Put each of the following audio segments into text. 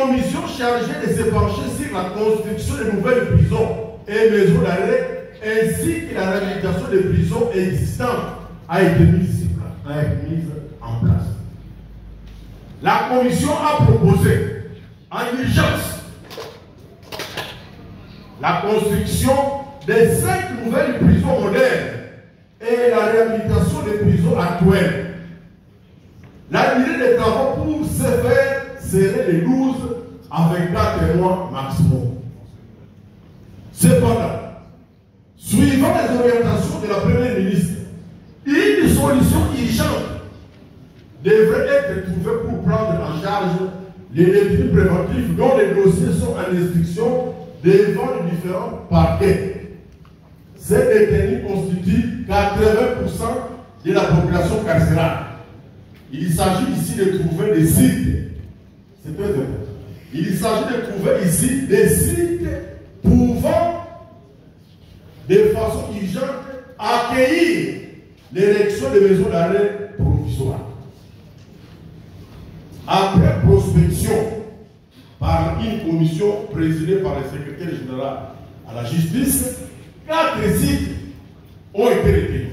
commission chargée de se pencher sur la construction de nouvelles prisons et maisons d'arrêt, ainsi que la réhabilitation des prisons existantes, a été mise en place. La commission a proposé en urgence la construction de 5 nouvelles prisons modernes et la réhabilitation des prisons actuelles. La durée des travaux pour ce faire serait de 12 à 24 mois maximum. Cependant, suivant les orientations de la Première ministre, une solution urgente devrait être trouvée pour prendre en charge les détenus préventifs dont les dossiers sont en instruction devant les différents parquets. Ces détenus constituent 80% de la population carcérale. Il s'agit ici de trouver des sites. C'est très important. Il s'agit de trouver ici des sites pouvant, de façon urgente, accueillir l'érection des maisons d'arrêt provisoires. Après prospection par une commission présidée par le secrétaire général à la justice, 4 sites ont été retenus.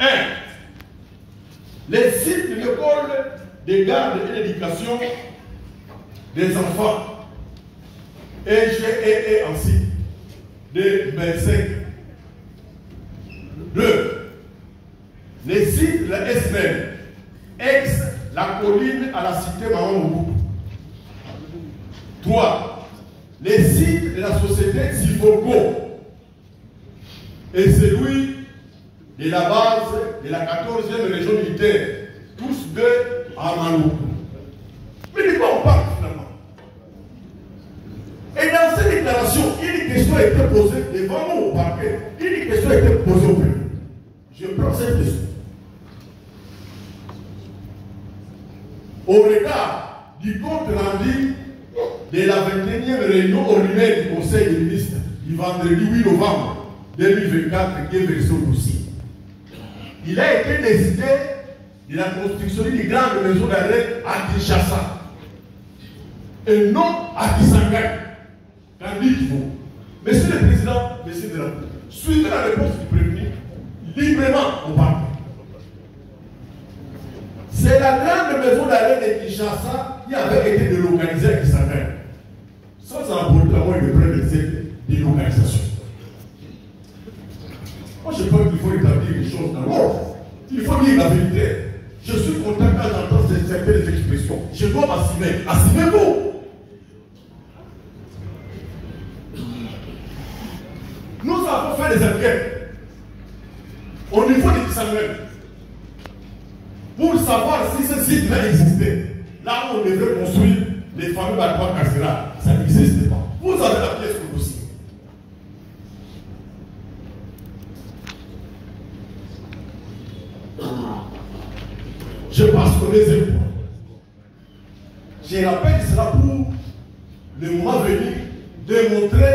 1. Les sites de l'école de garde et d'éducation des enfants, EGE ainsi, de Belzec. 2. Les sites de la SNEL, ex la colline à la cité Mahon. 3. Les sites de la société Sifoco et celui de la base de la 14e région militaire, tous deux à Malou. Mais de quoi on parle finalement? Et dans cette déclaration, une question a été posée devant nous au parquet. Une question a été posée au préfet. Je prends cette question. Au regard du compte rendu de la 21e réunion ordinaire du Conseil des ministres du vendredi 8 novembre 2024 qui est versé au dossier, il a été décidé de la construction d'une grande maison d'arrêt à Kinshasa et non à Kisangani. Qu'en dites-vous? Monsieur le Président, Monsieur de la Cour, suivez la réponse du prévenu librement au parquet. C'est la grande maison d'arrêt de Kinshasa qui avait été délocalisée à Kisangani, sans apporter la moindre preuve de cette délocalisation. Moi, je pense qu'il faut établir les choses dans l'ordre. Il faut dire la vérité. Je suis content quand j'entends certaines expressions. Je dois m'assumer. Assumez-vous. Nous avons fait des enquêtes au niveau des Kisangani pour savoir si ce site-là existait. Là où on devrait construire les fameux bâtiments carcérales, ça n'existe pas. Vous avez la pièce pour dossier. Je passe au deuxième point. Je rappelle cela pour le moment venu démontrer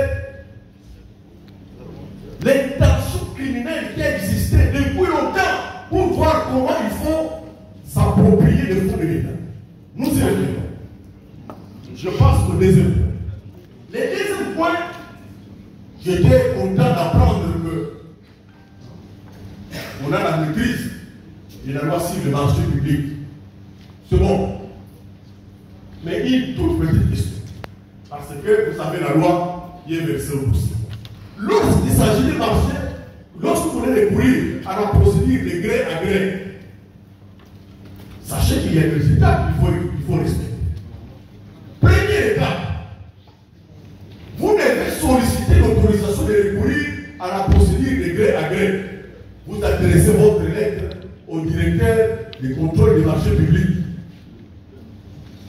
l'intention criminelle qui a existé depuis longtemps pour voir comment il faut s'approprier les fonds de l'État. Nous y revenons. Je passe au deuxième point. Le deuxième point, j'étais content d'apprendre que on a la maîtrise de la loi sur le marché public. C'est bon. Mais une toute petite question. Parce que vous savez la loi qui est versée au dossier. Lorsqu'il s'agit de marché, lorsque vous voulez recourir à la procédure de gré à gré, sachez qu'il y a des étapes qu'il faut respecter. Première étape, vous devez solliciter l'autorisation de recourir à la procédure de gré à gré. Vous adressez votre lettre au directeur du contrôle des marchés publics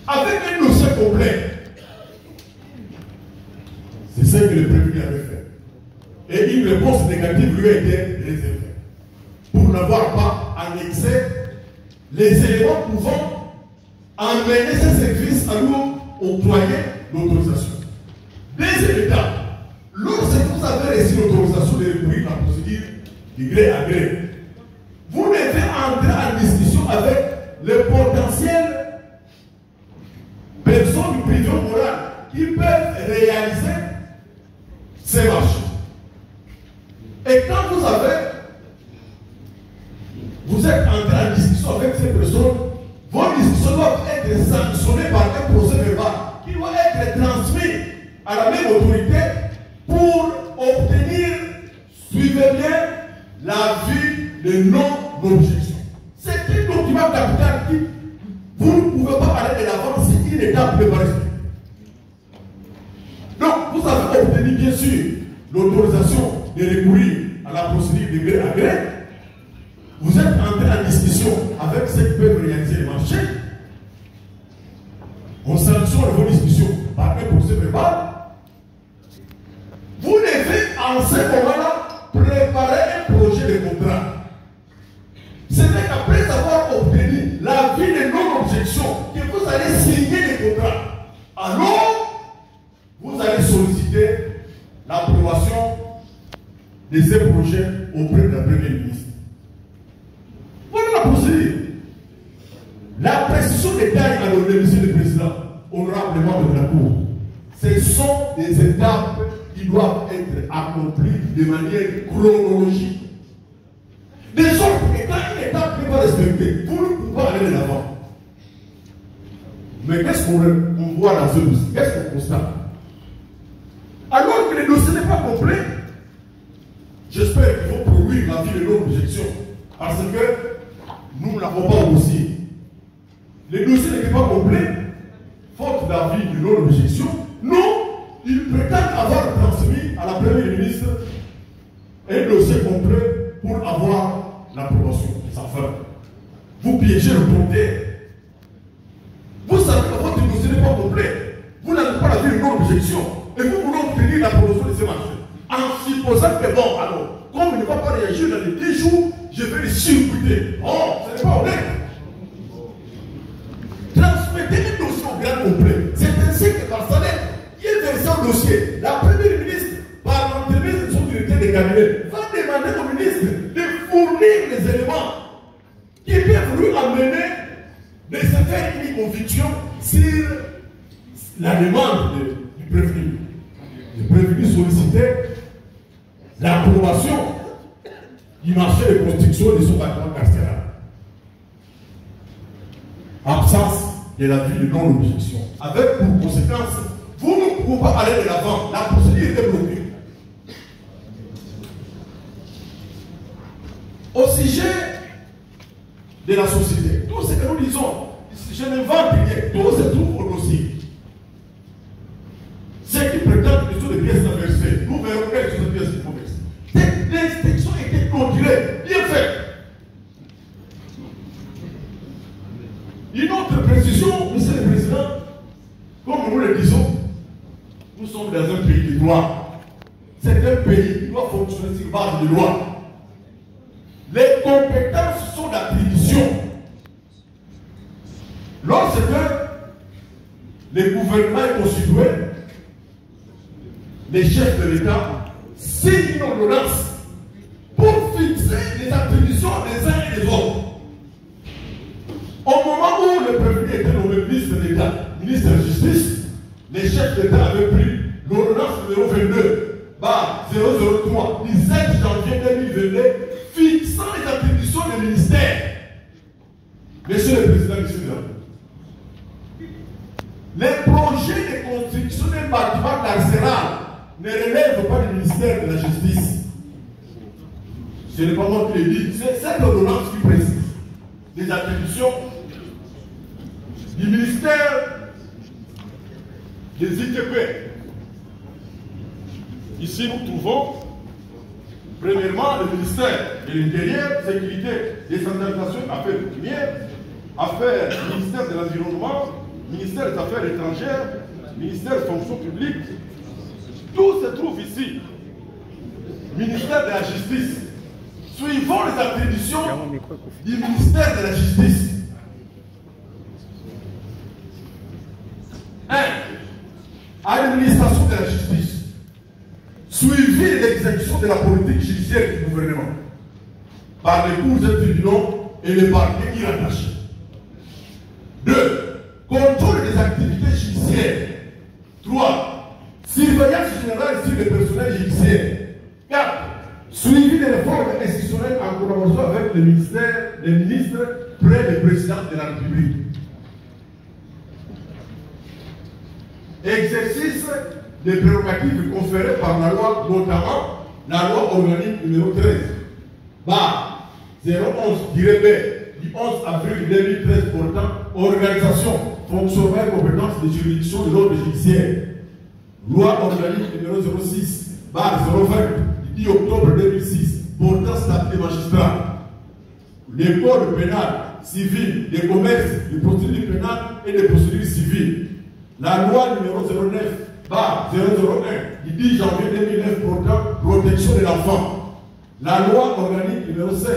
avec un dossier complet. C'est ce que le prévenu avait fait. Et une réponse négative lui a été réservée pour n'avoir pas annexé les éléments pouvant amener ces services à nous octroyer l'autorisation. Deuxième étape, lorsque vous avez reçu l'autorisation de recourir à la procédure de gré à gré, vous devez entrer en discussion avec les potentielles personnes institutions du privé moral qui peuvent réaliser ces marchés. Et quand vous êtes entré en discussion avec ces personnes, vos discussions doivent être sanctionnées par un procès verbal qui doit être transmis à la même autorité pour obtenir, suivez bien, l'avis de non-objection. C'est un document capital qui, vous ne pouvez pas aller de l'avant si une étape n'est pas respectée. Donc, vous avez obtenu bien sûr l'autorisation de recourir à la procédure de gré à gré. Vous êtes entré en discussion avec ceux qui peuvent réaliser les marchés. On sanctionne vos discussions par un procès verbal. Vous devez en ce moment-là préparer un projet de contrat. C'est qu'après avoir obtenu l'avis de non-objection que vous allez signer les contrats. Alors, vous allez solliciter l'approbation de ces projets auprès de la Première ministre. Voilà la procédure. La précision des tailles à l'honneur, Monsieur le Président, honorable membre de la Cour, ce sont des étapes qui doivent être accomplies de manière chronologique. De sorte que quand une étape n'est pas respectée, vous ne pouvez pas aller de l'avant. Mais qu'est-ce qu'on voit dans ce dossier? Qu'est-ce qu'on constate? Alors que le dossier n'est pas complet, j'espère qu'ils vont produire l'avis de non-objection. Parce que nous n'avons pas au dossier. Le dossier n'était pas complet, faute d'avis de non-objection. Non, ils prétendent avoir transmis à la Première ministre un dossier complet pour avoir l'approbation de sa femme. Vous piégez le porteur. Vous savez que votre dossier n'est pas complet. Vous n'avez pas l'avis de non-objection. Et vous voulez obtenir l'approbation de ces marchés. En supposant que bon, alors, comme il ne va pas réagir dans les 10 jours, je vais le circuiter. Oh, ce n'est pas honnête. Transmettez le dossier au grand complet. C'est ainsi que par salaire, il est versé au dossier. La Première ministre, par l'entremise de son directeur de cabinet, va demander au ministre de fournir les éléments qui peuvent lui amener de se faire une conviction sur la demande du prévenu. Le prévenu sollicitait l'approbation du marché de construction de son bâtiment carcéral. Absence de l'avis de non-objection. Avec pour conséquence, vous ne pouvez pas aller de l'avant. La procédure était bloquée. Au sujet de la société, tout ce que nous disons, je n'invente rien, tout se trouve au dossier. Ceux qui prétendent que ce sont des pièces à verser, nous verrons quelles sont les pièces qu'il faut verser. Cette inspection était clôturée, bien faite. Une autre précision, Monsieur le Président, comme nous le disons, nous sommes dans un pays de loi. C'est un pays qui doit fonctionner sur base de loi. Les compétences sont d'attribution. Lorsque le gouvernement est constitué, les chefs de l'État signent une ordonnance pour fixer les attributions des uns et des autres. Au moment où le prévenu était nommé ministre de l'État, ministre de la Justice, les chefs d'État avaient pris l'ordonnance numéro 22/003 du 7 janvier 2022 fixant les attributions des ministères. Monsieur le Président du Sénat, les projets de construction d'un bâtiment carcéral ne relèvent pas du ministère de la Justice. Ce n'est pas moi qui l'ai dit, c'est cette ordonnance qui précise les attributions du ministère des ITP. Ici, nous trouvons, premièrement, le ministère de l'Intérieur, Sécurité, Décentralisation, Affaires coutumières, Affaires, ministère de l'Environnement, ministère des Affaires étrangères, ministère des Fonctions publiques. Tout se trouve ici. Ministère de la Justice. Suivons les attributions du ministère de la Justice. 1. Administration de la justice. Suivi l'exécution de la politique judiciaire du gouvernement par les cours et tribunaux et les parquets y rattachés. 2. Contrôle des activités judiciaires judiciaire. 3. Surveillance générale sur le personnel judiciaire. 4. Suivi des réformes institutionnelles en collaboration avec les ministres près du président de la République. Exercice des prérogatives conférées par la loi, notamment la loi organique numéro 13, bar 011-B du 11 avril 2013 portant organisation, fonctionnement et compétences des juridictions de l'ordre judiciaire. Loi organique numéro 06, bar 020 du 10 octobre 2006 portant statut des magistrats. Les codes pénal, civil, des commerces, des procédures pénales et des procédures civiles. La loi numéro 09, bar 001 du 10 janvier 2009 portant protection de l'enfant. La loi organique numéro 16,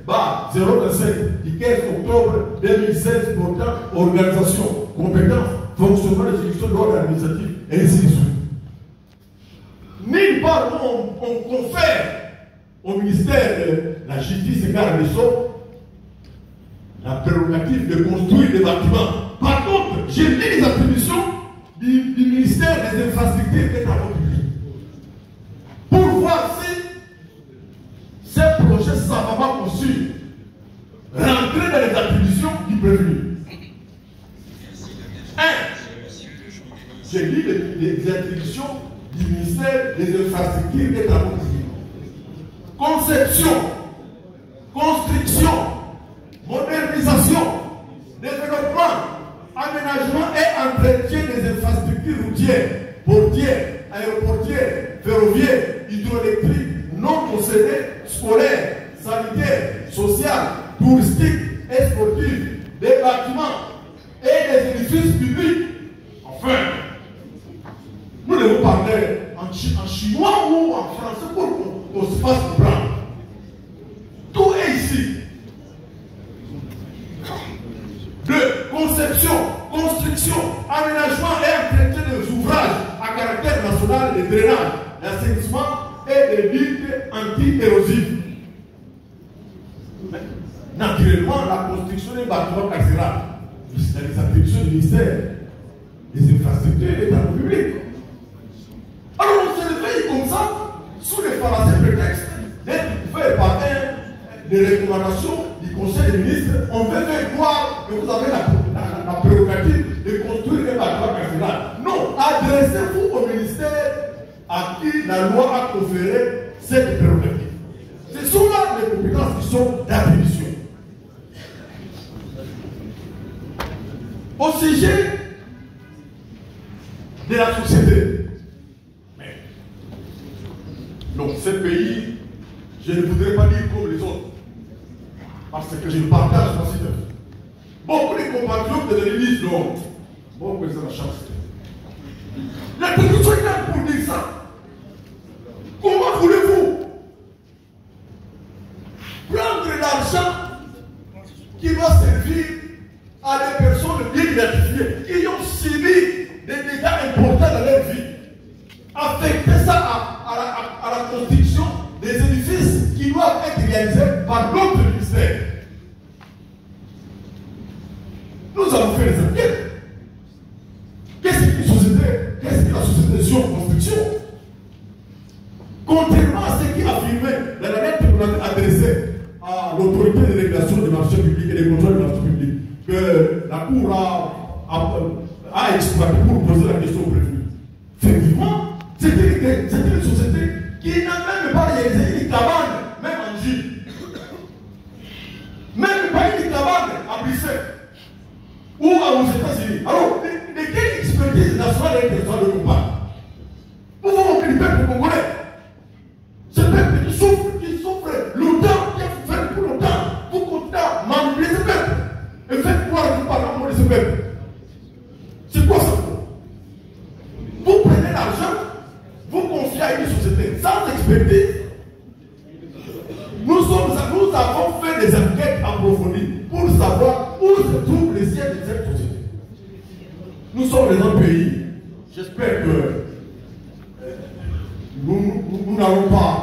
bar 027 du 15 octobre 2016 portant organisation, compétence, fonctionnement des juridictions de l'ordre administratif, et ainsi de suite. Nulle part on confère au ministère de la Justice et garde des Sceaux la prérogative de construire des bâtiments. Par contre, j'ai mis les attributions du ministère des Infrastructures et Travaux publics pour voir si ces projets savamment conçus rentraient dans les attributions du prévenu. 1. J'ai lu les attributions du ministère des Infrastructures et Travaux publics. Conception, construction, modernisation, développement, aménagement et entretien des infrastructures routières, portières, aéroportières, ferroviaires, hydroélectriques, non concédées, scolaires, sanitaires, sociales, touristiques et sportives, des bâtiments et des édifices publics. Enfin, nous devons parler en chinois ou en français pour qu'on se fasse comprendre. Tout est ici. 2. Conception, construction, aménagement et entretien des ouvrages à caractère national de drainage, d'assainissement et de lutte anti-érosive. Naturellement, la construction des bâtiments carcérales, c'est les attributions du ministère des Infrastructures et des Travaux publics. Alors on se réveille comme ça, sous les fallacieux prétextes d'être fait par des recommandations du Conseil des ministres. On veut faire croire que vous avez la prérogative de construire des bâtiments carcérales. Non, adressez-vous au ministère à qui la loi a conféré cette prérogative. Ce sont là les compétences qui sont d'attribution. Au sujet de la société. Mais, donc, ce pays, je ne voudrais pas dire comme les autres, parce que je partage ma situation. Beaucoup de compatriotes de l'Église l'ont. Bon, président, la chance. La constitution est là pour dire ça. Comment voulez-vous prendre l'argent qui va servir à des personnes bien identifiées, qui ont subi des dégâts importants dans leur vie, affecter ça à la construction des édifices qui doivent être réalisés par d'autres ministères? Nous avons fait des enquêtes. Qu'est-ce que la société sur construction? Contrairement à ce qui affirmait dans la lettre qu'on a adressée à l'autorité de régulation des marchés publics et des contrôles des marchés publics, que la Cour a exploité pour poser la question au prévenu. Effectivement, c'était une société qui n'a même pas réalisé une cabane, même en Gilles. Même pas une cabane à Bruxelles ou aux États-Unis. Alors, de quelle expertise nationale et internationale de combat? Vous vous moquez du peuple congolais. Ce peuple qui souffre longtemps, qui a fait pour longtemps, vous continuez à manipuler ce peuple. Et faites croire que vous parlez de ce peuple. C'est quoi ça? Vous prenez l'argent, vous confiez à une société sans expertise. Nous avons fait des enquêtes approfondies pour savoir où se trouve le siège de cette société. Nous sommes dans un pays, j'espère que nous n'allons pas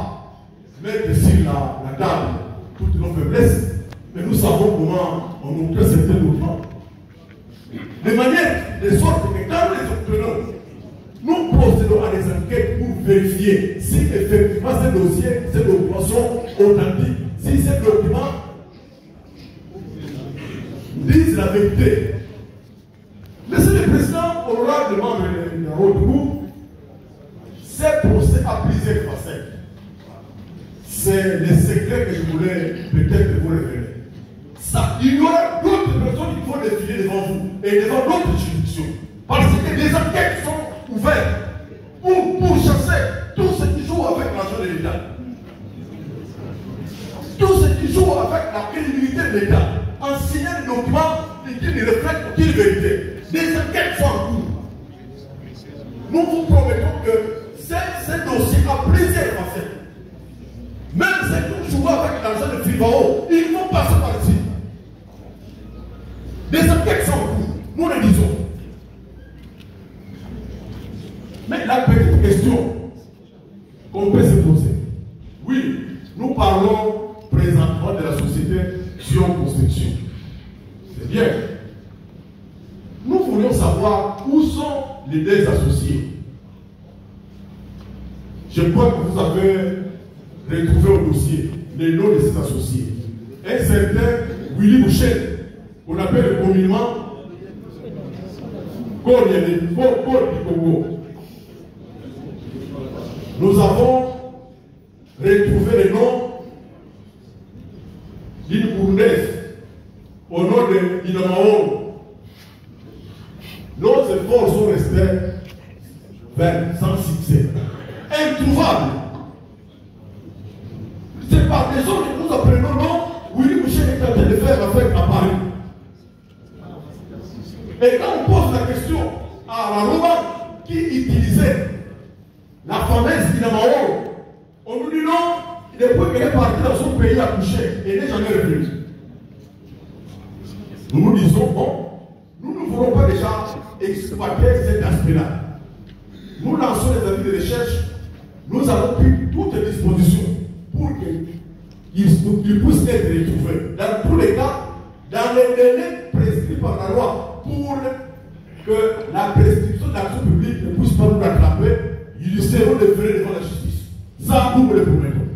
mettre sur la table toutes nos faiblesses, mais nous savons comment on obtient certains documents. De manière de sorte que quand procédons à des enquêtes pour vérifier si effectivement ces dossiers, ces documents sont authentiques, si ces documents disent la vérité. Monsieur le Président, honorable membre de la haute cour, ces procès à plusieurs facettes. C'est les secrets que je voulais peut-être vous révéler. Ça, il y aura d'autres personnes qui vont défiler devant vous et devant d'autres juridictions. Parce que des enquêtes sont ouvertes pour chasser tous ceux qui jouent avec l'argent de l'État. Tous ceux qui jouent avec la crédibilité de l'État en signant des documents qui ne reflètent aucune vérité. Des enquêtes sont en cours. Nous vous promettons que ces dossiers à plusieurs facettes, même ceux qui jouent avec l'argent de Fivao, ils vont passer par ici. Des enquêtes sont en cours. Nous le disons. Mais la petite question qu'on peut se poser, oui, nous parlons présentement de la société Sion Construction. C'est bien. Nous voulions savoir où sont les deux associés. Je crois que vous avez retrouvé au dossier les noms de ces associés. Un certain Willy Boucher, qu'on appelle communément Paul du Congo. Nous avons retrouvé le nom d'une Burundaise au nom de Inamao. Nos efforts sont restés sans succès. Introuvables. C'est par des gens que nous apprenons non, Willy Boucher est en train de faire affaire à Paris. Et quand on pose la question à la Roma qui utilisait la fameuse Inamao, on nous dit non, depuis qu'elle est partie dans son pays à coucher, elle n'est jamais revenue. Nous nous disons, bon, nous ne voulons pas déjà exploiter cet aspect-là. Nous lançons des avis de recherche, nous avons pris toutes les dispositions pour qu'ils puissent être retrouvés. Dans tous les cas, dans les délais prescrits par la loi, pour que la prescription d'action publique ne puisse pas nous rattraper, ils seront déférés devant la justice. Ça, nous le promettons.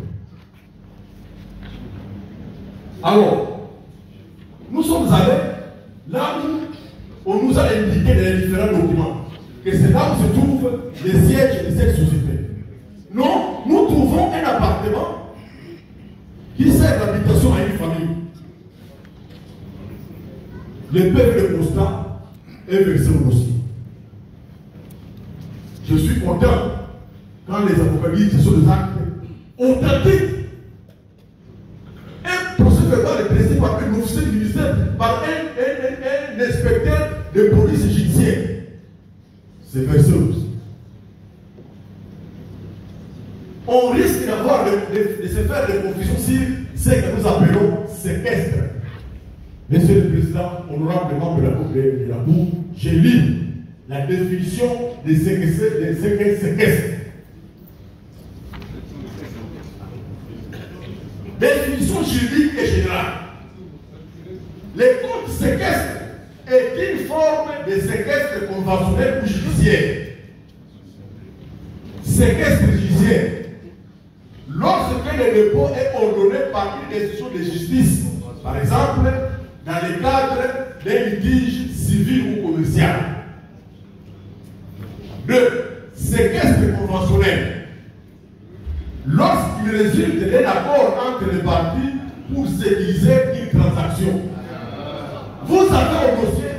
Alors, nous sommes allés là où on nous a indiqué dans les différents documents que c'est là où se trouve les sièges de cette société. Non, nous trouvons un appartement qui sert d'habitation à une famille. Le peuple de constat est versé au dossier. Je suis content quand les avocats disent que ce sont des actes authentiques. Un procès verbal est dressé par un officier du ministère, par un inspecteur de police judiciaire. C'est versé au dossier. On risque d'avoir de se faire des confusions sur ce que nous appelons séquestre. Monsieur le Président, honorable membre de la Cour, j'ai lu la définition des séquestres. Définition juridique et générale. Le compte séquestre est une forme de séquestre conventionnel ou judiciaire. Séquestre judiciaire. Lorsque le dépôt est ordonné par une décision de justice, par exemple, dans le cadre d'un litige civil ou commercial. 2. Séquestre conventionnel. Lorsqu'il résulte d'un accord entre les parties pour sécuriser une transaction. Vous avez au dossier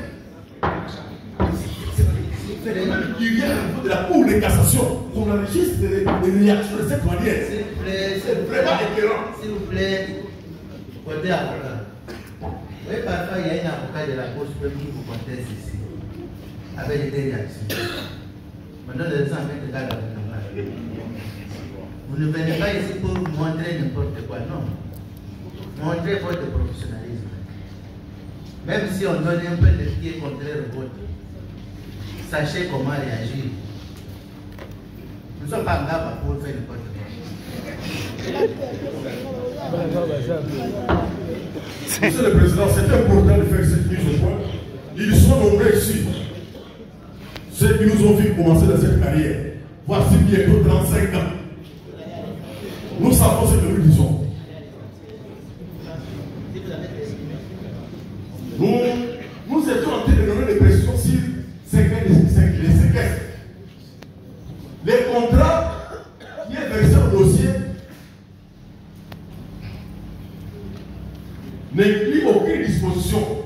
qui vient de la Cour de cassation, qu'on enregistre des réactions de cette manière. C'est vraiment écœurant. S'il vous plaît, côté avocat. Oui, parfois il y a un avocat de la Cour suprême qui vous conteste ici, avec des réactions. Maintenant, les gens avec des gars d'avocat. Vous ne venez pas ici pour montrer n'importe quoi, non. Montrez votre professionnalisme. Même si on donne un peu de pied contraire au vote, sachez comment réagir. Nous ne sommes pas là pour faire n'importe quoi. Monsieur le Président, c'est important de faire cette mise au point. Ils sont nombreux ici. Ceux qui nous ont vu commencer dans cette carrière. voici bientôt 35 ans. Nous savons ce que nous disons. Nous étions en train de donner des pressions sur les séquestres. Les contrats qui est versé au dossier n'incluent aucune disposition